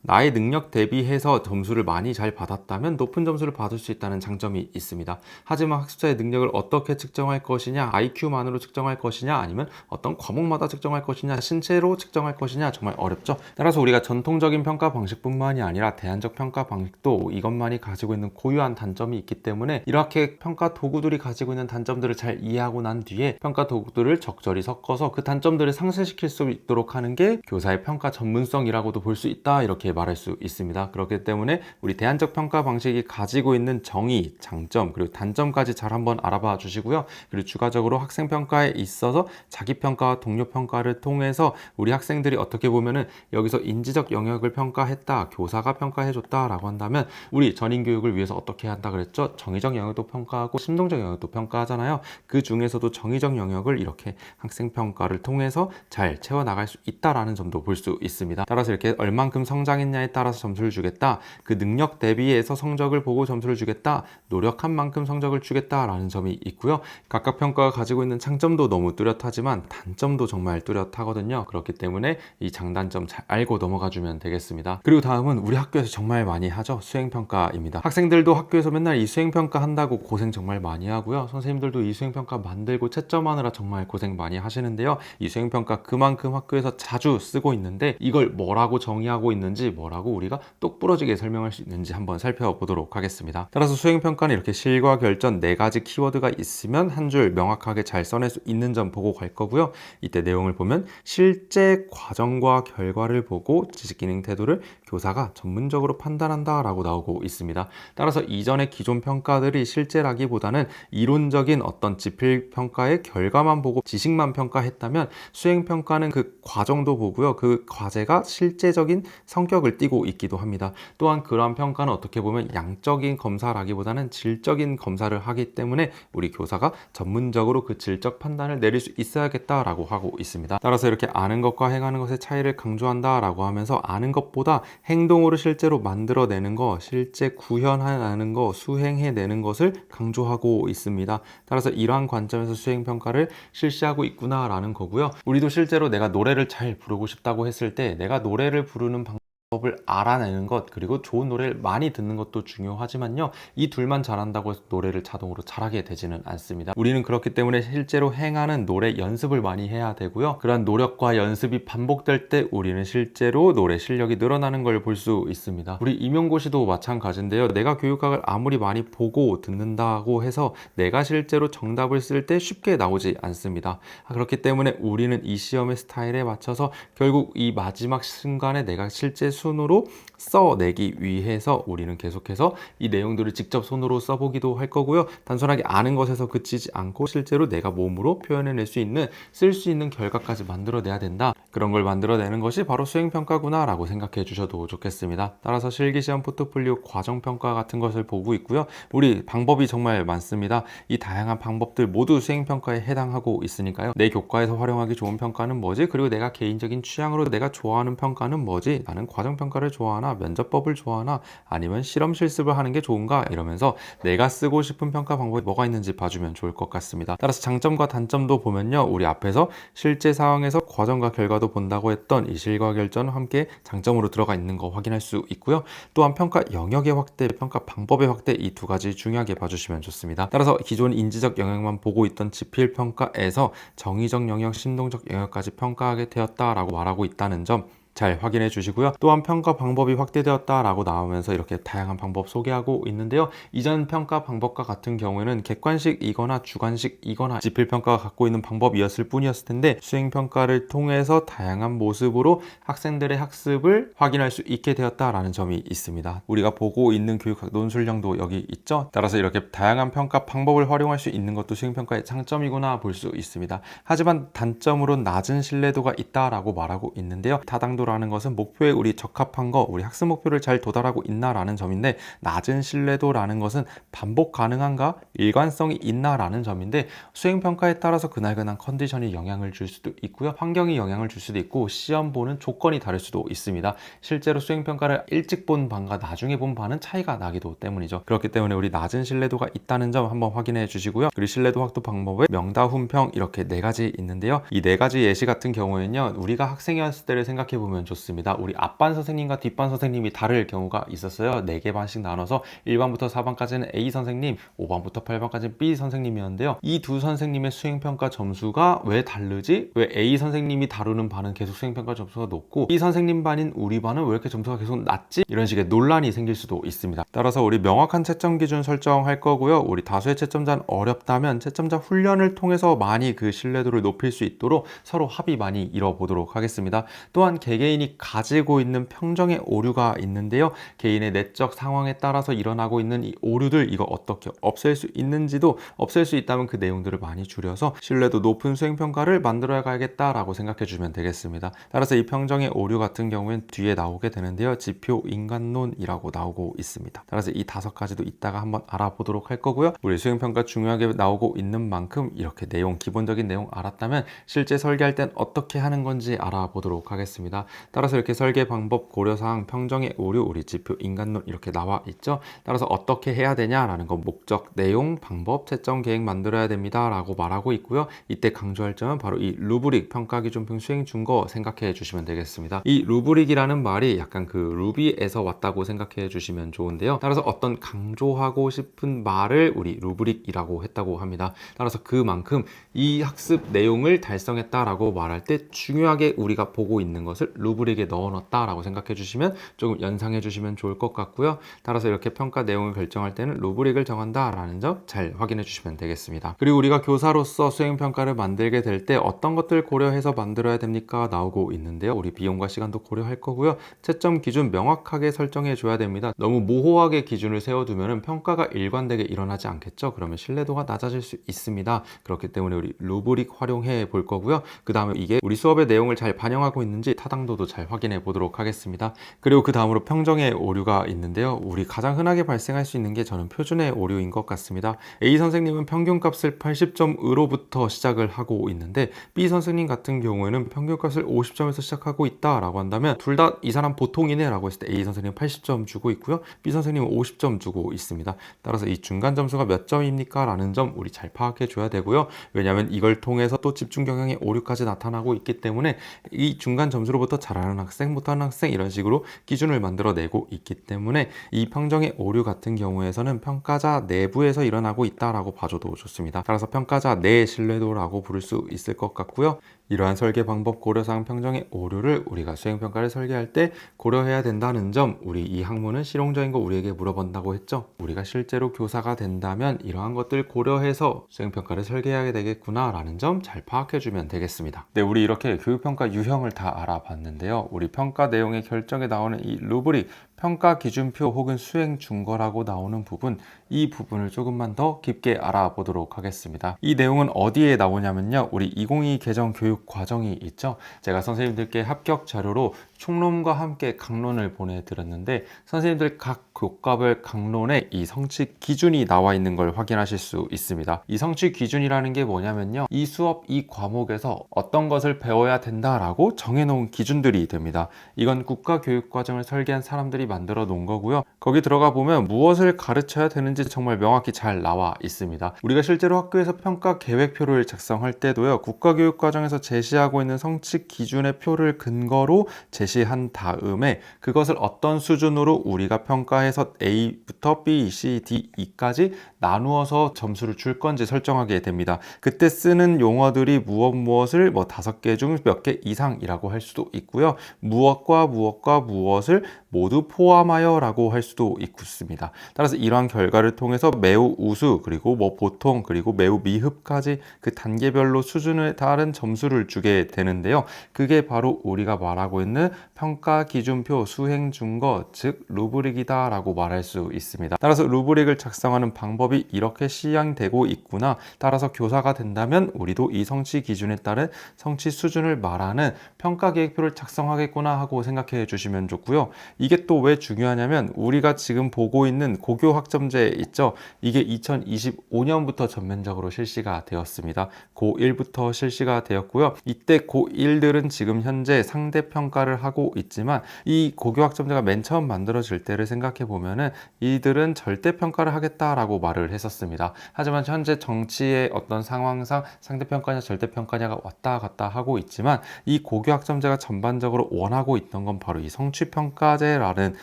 S1: 나의 능력 대비해서 점수를 많이 잘 받았다면 높은 점수를 받을 수 있다는 장점이 있습니다. 하지만 학습자의 능력을 어떻게 측정할 것이냐, IQ만으로 측정할 것이냐, 아니면 어떤 과목마다 측정할 것이냐, 신체로 측정할 것이냐, 정말 어렵죠. 따라서 우리가 전통적인 평가 방식뿐만이 아니라 대안적 평가 방식도 이것만이 가지고 있는 고유한 단점이 있기 때문에 이렇게 평가 도구들이 가지고 있는 단점들을 잘 이해하고 난 뒤에 평가 도구들을 적절히 섞어서 그 단점들을 상쇄시킬 수 있도록 하는 게 교사의 평가 전문성이라고도 볼 수 있다, 이렇게 말할 수 있습니다. 그렇기 때문에 우리 대안적 평가 방식이 가지고 있는 정의, 장점, 그리고 단점까지 잘 한번 알아봐 주시고요. 그리고 추가적으로 학생 평가에 있어서 자기 평가와 동료 평가를 통해서 우리 학생들이 어떻게 보면은 여기서 인지적 영역을 평가했다, 교사가 평가해줬다 라고 한다면 우리 전인 교육을 위해서 어떻게 한다 그랬죠? 정의적 영역도 평가하고 심동적 영역도 평가하잖아요. 그 중에서도 정의적 영역을 이렇게 학생 평가를 통해서 잘 채워나갈 수 있다라는 점도 볼 수 있습니다. 따라서 이렇게 얼만큼 성장했냐에 따라서 점수를 주겠다, 그 능력 대비해서 성적을 보고 점수를 주겠다, 노력한 만큼 성적을 주겠다라는 점이 있고요. 각각 평가가 가지고 있는 장점도 너무 뚜렷하지만 단점도 정말 뚜렷하거든요. 그렇기 때문에 이 장단점 잘 알고 넘어가 주면 되겠습니다. 그리고 다음은 우리 학교에서 정말 많이 하죠. 수행평가입니다. 학생들도 학교에서 맨날 이 수행평가 한다고 고생 정말 많이 하고요. 선생님들도 이 수행평가 만들고 채점하느라 정말 고생 많이 하시는데요. 이 수행평가 그만큼 학교에서 자주 쓰고 있는데 이걸 뭐라고 정의하고 있는지, 뭐라고 우리가 똑부러지게 설명할 수 있는지 한번 살펴보도록 하겠습니다. 따라서 수행평가는 이렇게 실과 결전 4가지 키워드가 있으면 한 줄 명확하게 잘 써낼 수 있는 점 보고 갈 거고요. 이때 내용을 보면 실제 과정과 결과를 보고 지식기능 태도를 교사가 전문적으로 판단한다 라고 나오고 있습니다. 따라서 이전의 기존 평가들이 실제라기보다는 이론적인 어떤 지필평가의 결과만 보고 지식만 평가했다면 수행평가는 그 과정도 보고요. 그 과제가 실제적인 성격을 띠고 있기도 합니다. 또한 그러한 평가는 어떻게 보면 양적인 검사라기보다는 질적인 검사를 하기 때문에 우리 교사가 전문적으로 그 질적 판단을 내릴 수 있어야겠다라고 하고 있습니다. 따라서 이렇게 아는 것과 행하는 것의 차이를 강조한다라고 하면서 아는 것보다 행동으로 실제로 만들어내는 거, 실제 구현해내는 거, 수행해내는 것을 강조하고 있습니다. 따라서 이러한 관점에서 수행평가를 실시하고 있구나라는 거고요. 우리도 실제로 내가 노래를 잘 부르고 싶다고 했을 때 내가 노래를 부르는 방법을 알아내는 것, 그리고 좋은 노래를 많이 듣는 것도 중요하지만요, 이 둘만 잘한다고 해서 노래를 자동으로 잘하게 되지는 않습니다. 우리는 그렇기 때문에 실제로 행하는 노래 연습을 많이 해야 되고요. 그러한 노력과 연습이 반복될 때 우리는 실제로 노래 실력이 늘어나는 걸 볼 수 있습니다. 우리 임용고시도 마찬가지인데요. 내가 교육학을 아무리 많이 보고 듣는다고 해서 내가 실제로 정답을 쓸 때 쉽게 나오지 않습니다. 그렇기 때문에 우리는 이 시험의 스타일에 맞춰서 결국 이 마지막 순간에 내가 실제 순으로 써내기 위해서 우리는 계속해서 이 내용들을 직접 손으로 써보기도 할 거고요. 단순하게 아는 것에서 그치지 않고 실제로 내가 몸으로 표현해낼 수 있는, 쓸 수 있는 결과까지 만들어내야 된다. 그런 걸 만들어내는 것이 바로 수행평가구나 라고 생각해 주셔도 좋겠습니다. 따라서 실기시험, 포트폴리오, 과정평가 같은 것을 보고 있고요. 우리 방법이 정말 많습니다. 이 다양한 방법들 모두 수행평가에 해당하고 있으니까요. 내 교과에서 활용하기 좋은 평가는 뭐지? 그리고 내가 개인적인 취향으로 내가 좋아하는 평가는 뭐지? 나는 과정평가를 좋아하나, 면접법을 좋아하나, 아니면 실험 실습을 하는 게 좋은가? 이러면서 내가 쓰고 싶은 평가 방법이 뭐가 있는지 봐주면 좋을 것 같습니다. 따라서 장점과 단점도 보면요, 우리 앞에서 실제 상황에서 과정과 결과도 본다고 했던 이 실과 결전은 함께 장점으로 들어가 있는 거 확인할 수 있고요. 또한 평가 영역의 확대, 평가 방법의 확대, 이 두 가지 중요하게 봐주시면 좋습니다. 따라서 기존 인지적 영역만 보고 있던 지필 평가에서 정의적 영역, 심동적 영역까지 평가하게 되었다라고 말하고 있다는 점 잘 확인해 주시고요. 또한 평가 방법이 확대되었다라고 나오면서 이렇게 다양한 방법 소개하고 있는데요. 이전 평가 방법과 같은 경우에는 객관식이거나 주관식이거나 지필평가가 갖고 있는 방법이었을 뿐이었을 텐데 수행평가를 통해서 다양한 모습으로 학생들의 학습을 확인할 수 있게 되었다라는 점이 있습니다. 우리가 보고 있는 교육학 논술령도 여기 있죠. 따라서 이렇게 다양한 평가 방법을 활용할 수 있는 것도 수행평가의 장점이구나 볼 수 있습니다. 하지만 단점으로 낮은 신뢰도가 있다라고 말하고 있는데요. 타당도 라는 것은 목표에 우리 적합한 거, 우리 학습 목표를 잘 도달하고 있나라는 점인데, 낮은 신뢰도라는 것은 반복 가능한가, 일관성이 있나라는 점인데, 수행평가에 따라서 그날그날 컨디션이 영향을 줄 수도 있고요, 환경이 영향을 줄 수도 있고, 시험 보는 조건이 다를 수도 있습니다. 실제로 수행평가를 일찍 본 반과 나중에 본 반은 차이가 나기도 때문이죠. 그렇기 때문에 우리 낮은 신뢰도가 있다는 점 한번 확인해 주시고요. 그리고 신뢰도 확보 방법에 명다훈평 이렇게 4가지 있는데요. 이 4가지 예시 같은 경우에는요, 우리가 학생이었을 때를 생각해 보면 보면 좋습니다. 우리 앞반 선생님과 뒷반 선생님이 다를 경우가 있었어요. 4개 반씩 나눠서 1반부터 4반까지는 A 선생님, 5반부터 8반까지는 B 선생님이었는데요. 이 두 선생님의 수행평가 점수가 왜 다르지? 왜 A 선생님이 다루는 반은 계속 수행평가 점수가 높고 B 선생님 반인 우리 반은 왜 이렇게 점수가 계속 낮지? 이런 식의 논란이 생길 수도 있습니다. 따라서 우리 명확한 채점 기준 설정할 거고요. 우리 다수의 채점자는 어렵다면 채점자 훈련을 통해서 많이 그 신뢰도를 높일 수 있도록 서로 합의 많이 이뤄보도록 하겠습니다. 또한 개개인이 가지고 있는 평정의 오류가 있는데요. 개인의 내적 상황에 따라서 일어나고 있는 이 오류들 이거 어떻게 없앨 수 있는지도 없앨 수 있다면 그 내용들을 많이 줄여서 신뢰도 높은 수행평가를 만들어 가야겠다라고 생각해 주면 되겠습니다. 따라서 이 평정의 오류 같은 경우엔 뒤에 나오게 되는데요. 지표 인간론이라고 나오고 있습니다. 따라서 이 5가지도 이따가 한번 알아보도록 할 거고요. 우리 수행평가 중요하게 나오고 있는 만큼 이렇게 내용, 기본적인 내용 알았다면 실제 설계할 땐 어떻게 하는 건지 알아보도록 하겠습니다. 따라서 이렇게 설계 방법, 고려사항, 평정의 오류, 우리 지표 인간론 이렇게 나와 있죠. 따라서 어떻게 해야 되냐라는 건 목적, 내용, 방법, 채점 계획 만들어야 됩니다 라고 말하고 있고요. 이때 강조할 점은 바로 이 루브릭, 평가기준표 수행 준거 생각해 주시면 되겠습니다. 이 루브릭이라는 말이 약간 그 루비에서 왔다고 생각해 주시면 좋은데요. 따라서 어떤 강조하고 싶은 말을 우리 루브릭이라고 했다고 합니다. 따라서 그만큼 이 학습 내용을 달성했다라고 말할 때 중요하게 우리가 보고 있는 것을 루브릭에 넣어놨다라고 생각해 주시면 조금 연상해 주시면 좋을 것 같고요. 따라서 이렇게 평가 내용을 결정할 때는 루브릭을 정한다라는 점 잘 확인해 주시면 되겠습니다. 그리고 우리가 교사로서 수행평가를 만들게 될 때 어떤 것들 고려해서 만들어야 됩니까? 나오고 있는데요. 우리 비용과 시간도 고려할 거고요. 채점 기준 명확하게 설정해 줘야 됩니다. 너무 모호하게 기준을 세워두면 평가가 일관되게 일어나지 않겠죠? 그러면 신뢰도가 낮아질 수 있습니다. 그렇기 때문에 우리 루브릭 활용해 볼 거고요. 그 다음에 이게 우리 수업의 내용을 잘 반영하고 있는지 타당도도 잘 확인해 보도록 하겠습니다. 그리고 그 다음으로 평정의 오류가 있는데요. 우리 가장 흔하게 발생할 수 있는 게 저는 표준의 오류인 것 같습니다. A 선생님은 평균값을 80점으로부터 시작을 하고 있는데 B 선생님 같은 경우에는 평균값을 50점에서 시작하고 있다라고 한다면 둘 다 이 사람 보통이네 라고 했을 때 A 선생님은 80점 주고 있고요. B 선생님은 50점 주고 있습니다. 따라서 이 중간 점수가 몇 점입니까? 라는 점 우리 잘 파악해 줘야 되고요. 왜냐하면 이걸 통해서 또 집중 경향의 오류까지 나타나고 있기 때문에 이 중간 점수로부터 잘하는 학생, 못하는 학생 이런 식으로 기준을 만들어내고 있기 때문에 이 평정의 오류 같은 경우에서는 평가자 내부에서 일어나고 있다라고 봐줘도 좋습니다. 따라서 평가자 내 신뢰도라고 부를 수 있을 것 같고요. 이러한 설계 방법 고려사항 평정의 오류를 우리가 수행평가를 설계할 때 고려해야 된다는 점, 우리 이 학문은 실용적인 거 우리에게 물어본다고 했죠. 우리가 실제로 교사가 된다면 이러한 것들 고려해서 수행평가를 설계해야 되겠구나 라는 점 잘 파악해주면 되겠습니다. 네, 우리 이렇게 교육평가 유형을 다 알아봤는데요. 우리 평가 내용의 결정에 나오는 이 루브릭, 평가 기준표 혹은 수행 준거라고 나오는 부분, 이 부분을 조금만 더 깊게 알아보도록 하겠습니다. 이 내용은 어디에 나오냐면요. 우리 2022 개정 교육 과정이 있죠. 제가 선생님들께 합격 자료로 총론과 함께 강론을 보내드렸는데 선생님들 각 교과별 강론에 이 성취 기준이 나와 있는 걸 확인하실 수 있습니다. 이 성취 기준이라는 게 뭐냐면요. 이 수업, 이 과목에서 어떤 것을 배워야 된다라고 정해놓은 기준들이 됩니다. 이건 국가교육과정을 설계한 사람들이 만들어 놓은 거고요. 거기 들어가 보면 무엇을 가르쳐야 되는지 정말 명확히 잘 나와 있습니다. 우리가 실제로 학교에서 평가 계획표를 작성할 때도요. 국가교육과정에서 제시하고 있는 성취 기준의 표를 근거로 제시한 다음에 그것을 어떤 수준으로 우리가 평가해서 A부터 B, C, D, E까지 나누어서 점수를 줄 건지 설정하게 됩니다. 그때 쓰는 용어들이 무엇을 뭐 5개 중 몇 개 이상이라고 할 수도 있고요. 무엇과 무엇을 모두 포함하여 라고 할 수도 있습니다. 따라서 이러한 결과를 통해서 매우 우수, 그리고 뭐 보통, 그리고 매우 미흡까지 그 단계별로 수준에 따른 점수를 주게 되는데요. 그게 바로 우리가 말하고 있는 평가 기준표 수행 준거, 즉 루브릭이다 라고 말할 수 있습니다. 따라서 루브릭을 작성하는 방법이 이렇게 시행되고 있구나. 따라서 교사가 된다면 우리도 이 성취 기준에 따른 성취 수준을 말하는 평가 계획표를 작성하겠구나 하고 생각해 주시면 좋고요. 이게 또 왜 중요하냐면 우리가 지금 보고 있는 고교 학점제 있죠. 이게 2025년부터 전면적으로 실시가 되었습니다. 고1부터 실시가 되었고요. 있고요. 이때 고1들은 지금 현재 상대평가를 하고 있지만 이 고교학점제가 맨 처음 만들어질 때를 생각해 보면은 이들은 절대평가를 하겠다라고 말을 했었습니다. 하지만 현재 정치의 어떤 상황상 상대평가냐 절대평가냐가 왔다 갔다 하고 있지만 이 고교학점제가 전반적으로 원하고 있던 건 바로 이 성취평가제라는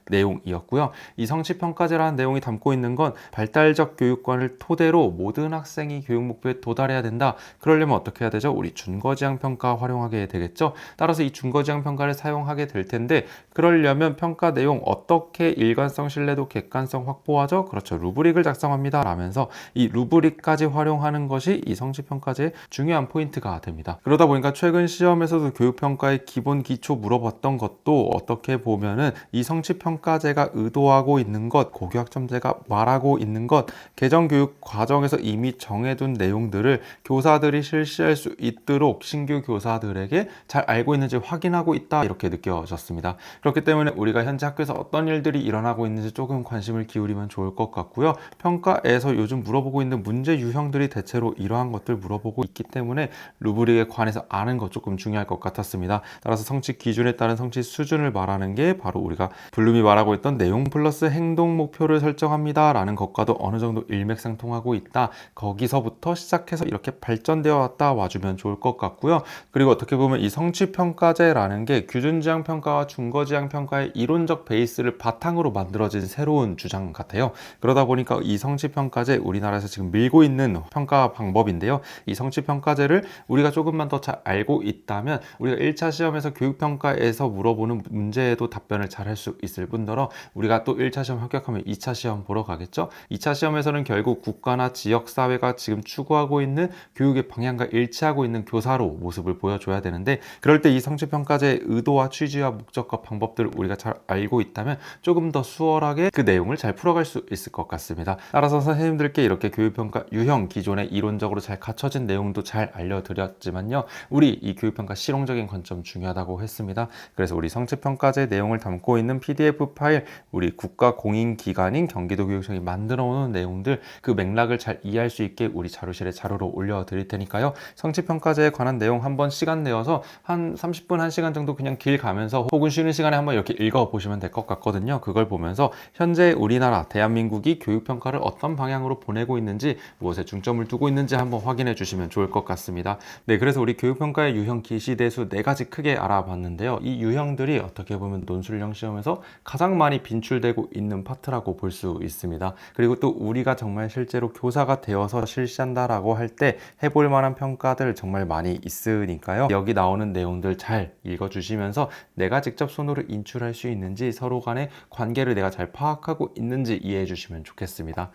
S1: 내용이었고요. 이 성취평가제라는 내용이 담고 있는 건 발달적 교육관을 토대로 모든 학생이 교육 목표에 도달해야 된다. 그러려면 어떻게 해야 되죠? 우리 준거지향평가 활용하게 되겠죠. 따라서 이 준거지향평가를 사용하게 될 텐데 그러려면 평가 내용 어떻게 일관성, 신뢰도, 객관성 확보하죠? 그렇죠. 루브릭을 작성합니다. 라면서 이 루브릭까지 활용하는 것이 이 성취평가제의 중요한 포인트가 됩니다. 그러다 보니까 최근 시험에서도 교육평가의 기본 기초 물어봤던 것도 어떻게 보면은 이 성취평가제가 의도하고 있는 것, 고교학점제가 말하고 있는 것, 개정교육 과정에서 이미 정해둔 내용들을 교사들이 실시할 수 있도록 신규 교사들에게 잘 알고 있는지 확인하고 있다 이렇게 느껴졌습니다. 그렇기 때문에 우리가 현재 학교에서 어떤 일들이 일어나고 있는지 조금 관심을 기울이면 좋을 것 같고요. 평가에서 요즘 물어보고 있는 문제 유형들이 대체로 이러한 것들 물어보고 있기 때문에 루브릭에 관해서 아는 것 조금 중요할 것 같았습니다. 따라서 성취 기준에 따른 성취 수준을 말하는 게 바로 우리가 블룸이 말하고 있던 내용 플러스 행동 목표를 설정합니다 라는 것과도 어느 정도 일맥상통하고 있다. 거기서부터 시작해서 이렇게 발전되어 왔다 와주면 좋을 것 같고요. 그리고 어떻게 보면 이 성취평가제라는 게 규준지향평가와 준거지향평가의 이론적 베이스를 바탕으로 만들어진 새로운 주장 같아요. 그러다 보니까 이 성취평가제 우리나라에서 지금 밀고 있는 평가 방법인데요. 이 성취평가제를 우리가 조금만 더 잘 알고 있다면 우리가 1차 시험에서 교육평가에서 물어보는 문제에도 답변을 잘 할 수 있을 뿐더러 우리가 또 1차 시험 합격하면 2차 시험 보러 가겠죠. 2차 시험에서는 결국 국가나 지역사회가 지금 추구하고 있는 교육의 방향과 일치하고 있는 교사로 모습을 보여줘야 되는데 그럴 때 이 성취평가제의 의도와 취지와 목적과 방법들을 우리가 잘 알고 있다면 조금 더 수월하게 그 내용을 잘 풀어갈 수 있을 것 같습니다. 따라서 선생님들께 이렇게 교육평가 유형 기존에 이론적으로 잘 갖춰진 내용도 잘 알려드렸지만요. 우리 이 교육평가 실용적인 관점 중요하다고 했습니다. 그래서 우리 성취평가제 내용을 담고 있는 PDF 파일 우리 국가공인기관인 경기도교육청이 만들어 놓은 내용들 그 맥락을 잘 이해할 수 있게 우리 자료실에 자료로 올려드릴 테니까요. 성취평가제에 관한 내용 한번 시간 내어서 한 30분, 1시간 정도 그냥 길 가면서 혹은 쉬는 시간에 한번 이렇게 읽어보시면 될 것 같거든요. 그걸 보면서 현재 우리나라 대한민국이 교육평가를 어떤 방향으로 보내고 있는지 무엇에 중점을 두고 있는지 한번 확인해 주시면 좋을 것 같습니다. 네, 그래서 우리 교육평가의 유형 기시대수 4가지 크게 알아봤는데요. 이 유형들이 어떻게 보면 논술형 시험에서 가장 많이 빈출되고 있는 파트라고 볼 수 있습니다. 그리고 또 우리가 정말 실제로 교사가 되어서 실시한다라고 할 때 해볼 만한 평가들 정말 많이 있으니까요. 여기 나오는 내용들 잘 읽어주시면서 내가 직접 손으로 인출할 수 있는지 서로 간의 관계를 내가 잘 파악하고 있는지 이해해 주시면 좋겠습니다.